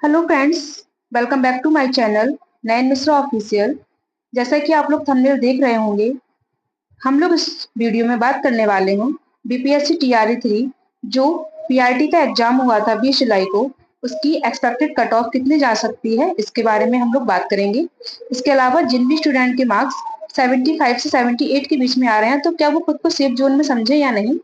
Hello friends, welcome back to my channel Nayan Mishra official. जैसा कि आप लोग थंबनेल देख रहे होंगे, हम लोग इस वीडियो में बात करने वाले हैं बीपीएससी टीआरई 3 जो पीआरटी का एग्जाम हुआ था 20 जुलाई को, उसकी एक्सपेक्टेड कट ऑफ कितनी जा सकती है इसके बारे में हम लोग बात करेंगे। इसके अलावा जिन भी स्टूडेंट के मार्क्स 75 से 78 के बीच में आ रहे हैं तो क्या वो खुद को सेफ जोन में समझे या नहीं।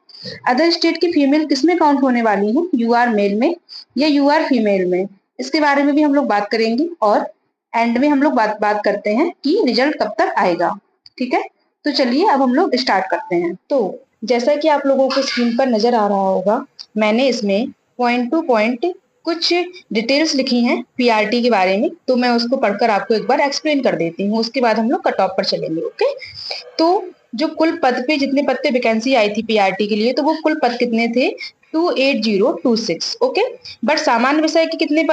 अदर स्टेट की फीमेल किस में काउंट होने वाली है, यूआर मेल में या यूआर फीमेल में, इसके बारे में भी हम लोग बात करेंगे। और एंड में हम लोग बात करते हैं कि रिजल्ट कब तक आएगा। ठीक है, तो चलिए अब हम लोग स्टार्ट करते हैं। तो जैसा कि आप लोगों को स्क्रीन पर नजर आ रहा होगा, मैंने इसमें पॉइंट टू पॉइंट कुछ डिटेल्स लिखी हैं पीआरटी के बारे में, तो मैं उसको पढ़कर आपको एक बार एक्सप्लेन कर देती हूँ, उसके बाद हम लोग कट ऑफ पर चलेंगे। ओके, तो जो कुल पद पे जितने पद पे वैकेंसी आई थी पीआरटी के लिए, तो वो कुल पद कितने थे, 28026। ओके, बट सामान्य विषय के कितने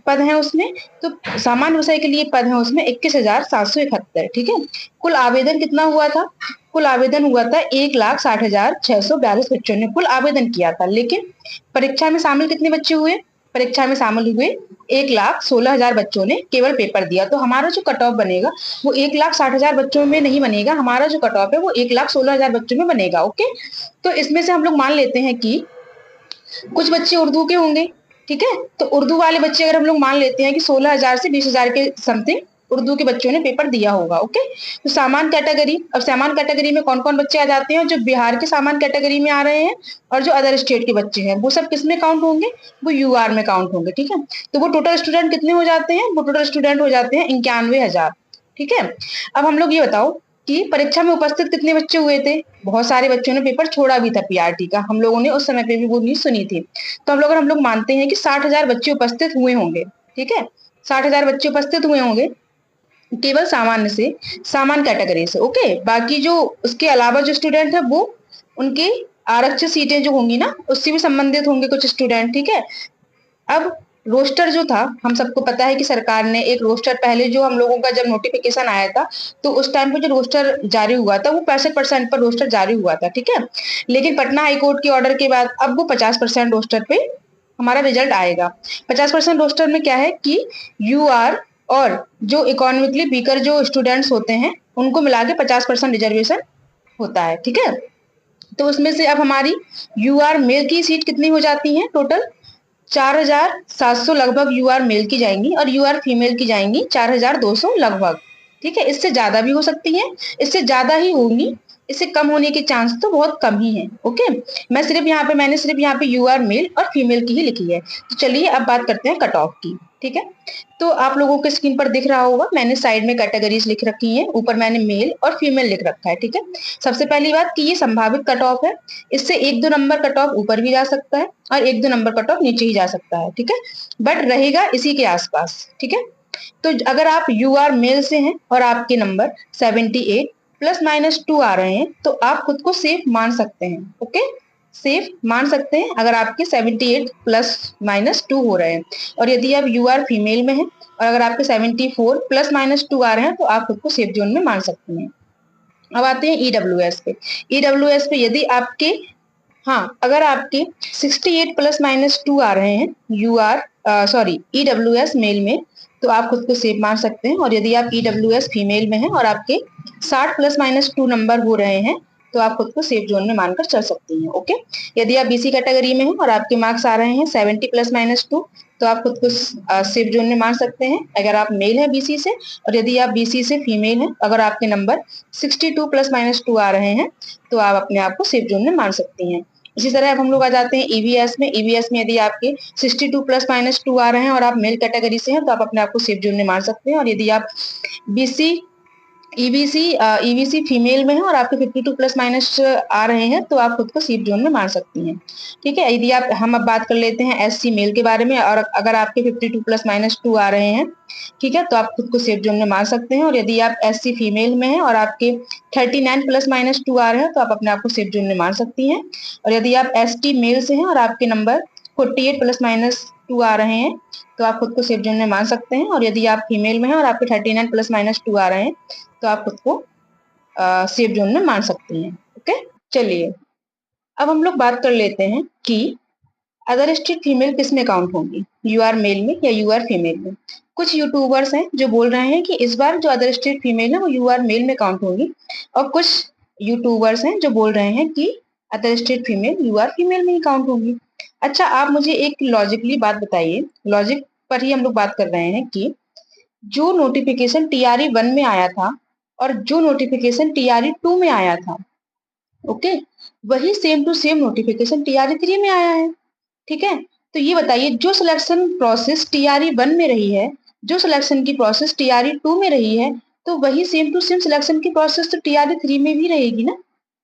पद हैं उसमें, तो सामान्य विषय के लिए पद हैं उसमें 21,771। ठीक है, कुल आवेदन कितना हुआ था, कुल आवेदन हुआ था 1,60,642 बच्चों ने कुल आवेदन किया था, लेकिन परीक्षा में शामिल कितने बच्चे हुए, परीक्षा में शामिल हुए 1,16,000 बच्चों ने केवल पेपर दिया। तो हमारा जो कट ऑफ बनेगा वो 1,60,000 बच्चों में नहीं बनेगा, हमारा जो कट ऑफ है वो 1,16,000 बच्चों में बनेगा। ओके, तो इसमें से हम लोग मान लेते हैं कि कुछ बच्चे उर्दू के होंगे। ठीक है, तो उर्दू वाले बच्चे अगर हम लोग मान लेते हैं कि 16,000 से 20,000 के समथिंग उर्दू के बच्चों ने पेपर दिया होगा। ओके, तो सामान्य कैटेगरी, अब सामान्य कैटेगरी में कौन कौन बच्चे आ जाते हैं, जो बिहार के सामान्य कैटेगरी में आ रहे हैं और जो अदर स्टेट के बच्चे हैं वो सब किस में काउंट होंगे, वो यूआर में काउंट होंगे। ठीक है, तो वो टोटल स्टूडेंट कितने हो जाते हैं, वो टोटल स्टूडेंट हो जाते हैं 91,000। ठीक है, अब हम लोग ये बताओ कि परीक्षा में उपस्थित कितने बच्चे हुए थे, बहुत सारे बच्चों ने पेपर छोड़ा भी था पीआरटी का, हम लोगों ने उस समय पे भी वो न्यूज सुनी थी। तो हम लोग मानते हैं कि 60,000 बच्चे उपस्थित हुए होंगे। ठीक है, 60,000 बच्चे उपस्थित हुए होंगे केवल सामान्य से, सामान्य कैटेगरी से। ओके, बाकी जो उसके अलावा जो स्टूडेंट है वो उनके आरक्षित सीटें जो होंगी ना उससे भी संबंधित होंगे कुछ स्टूडेंट। ठीक है, अब रोस्टर जो था, हम सबको पता है कि सरकार ने एक रोस्टर, पहले जो हम लोगों का जब नोटिफिकेशन आया था तो उस टाइम पे जो रोस्टर जारी हुआ था वो 65% पर रोस्टर जारी हुआ था। ठीक है, लेकिन पटना हाईकोर्ट के ऑर्डर के बाद अब वो 50% रोस्टर पे हमारा रिजल्ट आएगा। 50% रोस्टर में क्या है कि यूआर और जो इकोनॉमिकली वीकर जो स्टूडेंट्स होते हैं उनको मिला के 50% रिजर्वेशन होता है। ठीक है, तो उसमें से अब हमारी यूआर मेल की सीट कितनी हो जाती है, टोटल 4,700 लगभग यूआर मेल की जाएंगी और यूआर फीमेल की जाएंगी 4,200 लगभग। ठीक है, इससे ज्यादा भी हो सकती है, इससे ज्यादा ही होंगी, इससे कम होने के चांस तो बहुत कम ही है। ओके, मैंने सिर्फ यहाँ पे यूआर मेल और फीमेल की ही लिखी है। तो चलिए अब बात करते हैं कट ऑफ की। ठीक है, तो आप लोगों के स्क्रीन पर दिख रहा होगा, मैंने साइड में कैटेगरीज लिख रखी है, ऊपर मैंने मेल और फीमेल लिख रखा है। ठीक है, सबसे पहली बात कि ये संभावित कट ऑफ है, इससे 1-2 नंबर कट ऑफ ऊपर भी जा सकता है और 1-2 नंबर कट ऑफ नीचे ही जा सकता है। ठीक है, बट रहेगा इसी के आसपास। ठीक है, तो अगर आप यूआर मेल से हैं और आपके नंबर 78 +- 2 आ रहे हैं तो आप खुद को सेफ मान सकते हैं। ओके, सेफ मान सकते हैं अगर आपके 78 +- 2 हो रहे हैं, और यदि आप यूआर फीमेल में हैं और अगर आपके 74 +- 2 आ रहे हैं तो आप खुद को सेफ जोन में मान सकते हैं। अब आते हैं ईडब्ल्यूएस पे। ईडब्ल्यूएस पे यदि आपके, हाँ, अगर आपके 68 +- 2 आ रहे हैं यूआर सॉरी ईडब्ल्यूएस मेल में तो आप खुद को सेफ मान सकते हैं, और यदि आप ईडब्ल्यूएस फीमेल में हैं और आपके 60 +- 2 नंबर हो रहे हैं तो आप खुद को सेफ जोन में मानकर चल सकती हैं। ओके, यदि आप बीसी कैटेगरी में हैं और आपके मार्क्स आ रहे हैं 70 +- 2 तो आप खुद को सेफ जोन में मान सकते हैं अगर आप मेल हैं बीसी से, और यदि आप बीसी से फीमेल हैं अगर आपके नंबर 62 +- 2 आ रहे हैं तो आप अपने आप को सेफ जोन में मान सकती हैं। इसी तरह अब हम लोग आ जाते हैं ईवीएस में। ईवीएस में यदि आपके 62 +- 2 आ रहे हैं और आप मेल कैटेगरी से हैं तो आप अपने आप को सेफ जोन में मान सकते हैं, और यदि आप बीसी ईबीसी ईबीसी फीमेल में है और आपके 52 +- आ रहे हैं तो आप खुद को सेफ जोन में मान सकती हैं। ठीक है, यदि आप, हम अब बात कर लेते हैं एससी मेल के बारे में, और अगर आपके 52 +- 2 आ रहे हैं, ठीक है, तो आप खुद को सेफ जोन में मान सकते हैं, और यदि आप एससी फीमेल में हैं और आपके 39 +- 2 आ रहे हैं तो आप अपने आप को सेफ जोन में मान सकती हैं, और यदि आप एसटी मेल से हैं और आपके नंबर 48 +- 2 आ रहे हैं तो आप खुद को सेफ जोन में मान सकते हैं, और यदि आप फीमेल में हैं और आपके 39 +- 2 आ रहे हैं तो आप खुद को सेफ जोन में मान सकती हैं। ओके, चलिए अब हम लोग बात कर लेते हैं कि अदर स्टेट फीमेल किस में काउंट होंगी, यू आर मेल में या यू आर फीमेल में। कुछ यूट्यूबर्स हैं जो बोल रहे हैं कि इस बार जो अदर स्टेट फीमेल है वो यू आर मेल में काउंट होंगी, और कुछ यूट्यूबर्स हैं जो बोल रहे हैं कि other state female you are female में ही काउंट होंगी। अच्छा, आप मुझे एक लॉजिकली बात बताइए, लॉजिक पर ही हम लोग बात कर रहे हैं कि जो नोटिफिकेशन टीआरई 1 में आया था और जो नोटिफिकेशन टीआरई 2 में आया था, ओके, वही same to same notification TRE 3 में आया है। ठीक है, तो ये बताइए, जो सिलेक्शन प्रोसेस टीआरई 1 में रही है, जो सिलेक्शन की प्रोसेस टीआरई 2 में रही है, तो वही सेम टू सेम सिलेक्शन की प्रोसेस तो टीआरई 3 में भी रहेगी ना।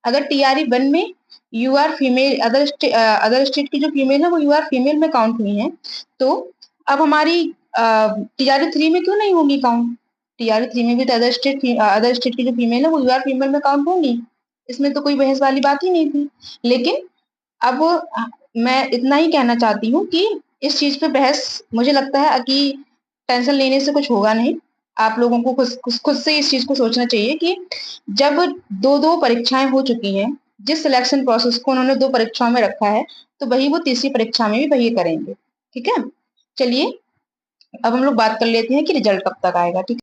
अगर टीआरई 1 में you are female, other state की जो फीमेल है वो यू आर फीमेल में काउंट हुई है, तो अब हमारी टीआरई 3 में क्यों नहीं होगी काउंट। टीआरई 3 में भी तो अदर स्टेट की जो फीमेल है वो यू आर फीमेल में काउंट होंगी, इसमें तो कोई बहस वाली बात ही नहीं थी। लेकिन अब मैं इतना ही कहना चाहती हूँ कि इस चीज पे बहस, मुझे लगता है कि टेंशन लेने से कुछ होगा नहीं। आप लोगों को खुद से इस चीज को सोचना चाहिए कि जब दो दो परीक्षाएं हो चुकी हैं, जिस सिलेक्शन प्रोसेस को उन्होंने 2 परीक्षाओं में रखा है, तो वही वो तीसरी परीक्षा में भी वही करेंगे। ठीक है, चलिए अब हम लोग बात कर लेते हैं कि रिजल्ट कब तक आएगा। ठीक,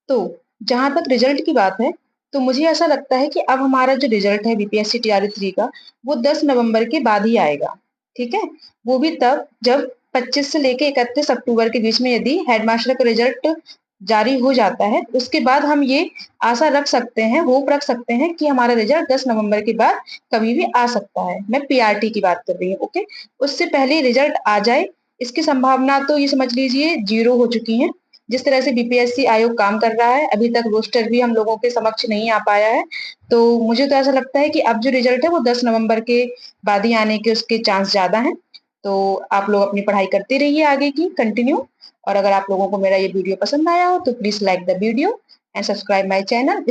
तो जहां तक रिजल्ट की बात है, तो मुझे ऐसा लगता है कि अब हमारा जो रिजल्ट है बीपीएससी टीआरई 3 का, वो 10 नवंबर के बाद ही आएगा। ठीक है, वो भी तब जब 25 से लेके 31 अक्टूबर के बीच में यदि हेडमास्टर का रिजल्ट जारी हो जाता है, उसके बाद हम ये आशा रख सकते हैं, होप रख सकते हैं कि हमारा रिजल्ट 10 नवंबर के बाद कभी भी आ सकता है। मैं पीआरटी की बात कर रही हूँ, ओके। उससे पहले रिजल्ट आ जाए, इसकी संभावना तो ये समझ लीजिए 0 हो चुकी है। जिस तरह से बीपीएससी आयोग काम कर रहा है, अभी तक रोस्टर भी हम लोगों के समक्ष नहीं आ पाया है, तो मुझे तो ऐसा लगता है कि अब जो रिजल्ट है वो 10 नवंबर के बाद ही आने के उसके चांस ज्यादा हैं। तो आप लोग अपनी पढ़ाई करते रहिए आगे की कंटिन्यू, और अगर आप लोगों को मेरा ये वीडियो पसंद आया हो तो please like the video and subscribe my channel.